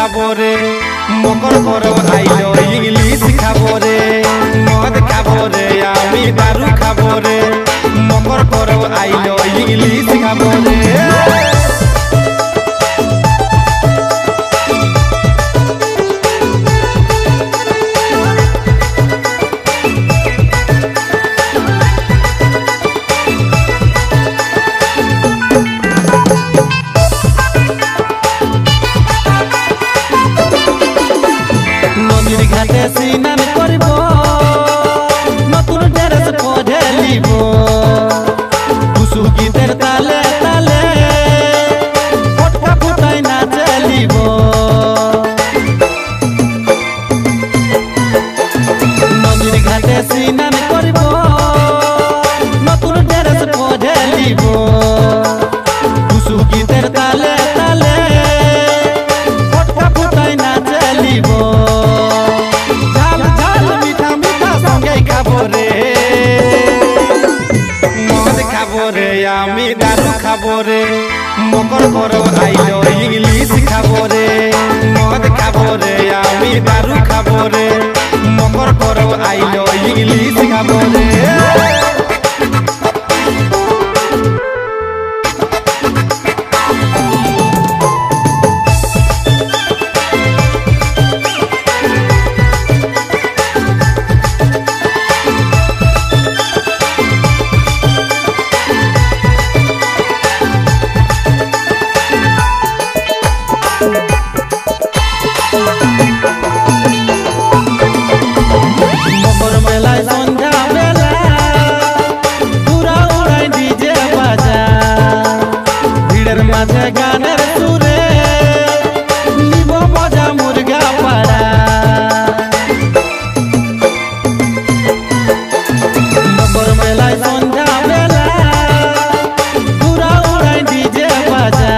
খাবো রে মকর পরব আইলো ইংলিশ খাবো রে মদ খাবো রে আমি দারু খাবো রে মকর পরব আইলো ইংলিশ খাবো রে ঘাটে স্নান করব নতুন ড্রেস পরে নিব টুসু গীতের তালে তালে ফটকা ফুটাই নাচে নিব নদীর ঘাটে স্নান করব নতুন ড্রেস পরে নিব টুসু গীতের তালে তালে ফটকা ফুটাই নাচে নিব আমি দারু খাবো রে মকর পরব আইলো ইংলিশ খাবো রে মদ খাবো রে আমি দারু খাবো রে মকর পরব আইলো ইংলিশ খাবো রে মকর মেলায় সন্ধ্যা বেলা পুরা উড়াই ডিজে বাজা ভিড়ের মাঝে গানের সুরে নিব মজা মুরগা পাড়া মকর মেলায় সন্ধ্যা বেলা পুরা উড়াই ডিজে বাজা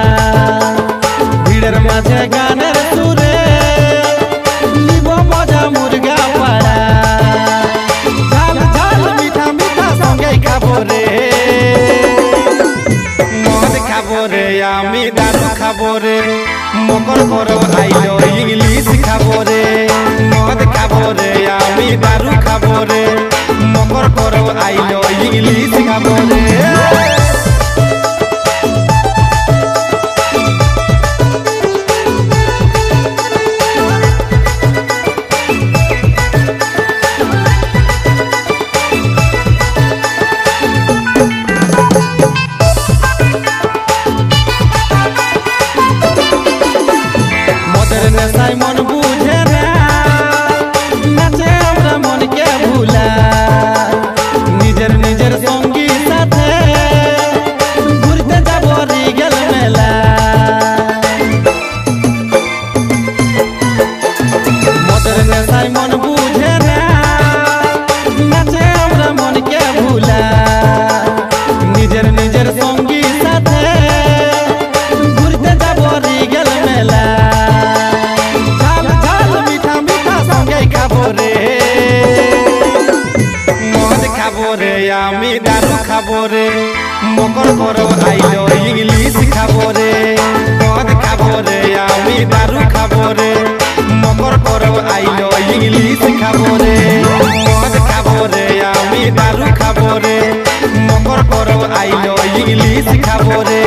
ভিড়ের মাঝে গানের সুরে নিব মজা মুরগা পাড়া ঝাল ঝাল মিঠা মিঠা সঙ্গে খাবো রে মদ খাবো রে আমি দারু খাবো রে মকর পরব আইলো ইংলিশ খাবো রে মদ খাবো রে আমি দারু খাবো রে মকর পরব আইলো ইংলিশ খাবো রে নেশায় মন বুঝে না নাচে আমরা মনকে ভুলা নিজের নিজের সঙ্গী সাথে ঘুরতে যাব রিগেল মেলা মদের নেশায় মন বুঝে না নাচে আমরা মনকে ভুলা নিজের নিজের সঙ্গী সাথে ঘুরতে যাব রিগেল মেলা মদ খাবো রে আমি দারু খাবো রে মকর পরব আইলো ইংলিশ খাবো রে মদ খাবো রে আমি দারু খাবো রে মকর পরব আইলো ইংলিশ খাবো রে মদ খাবো রে আমি দারু খাবো রে মকর পরব আইলো ইংলিশ খাবো রে।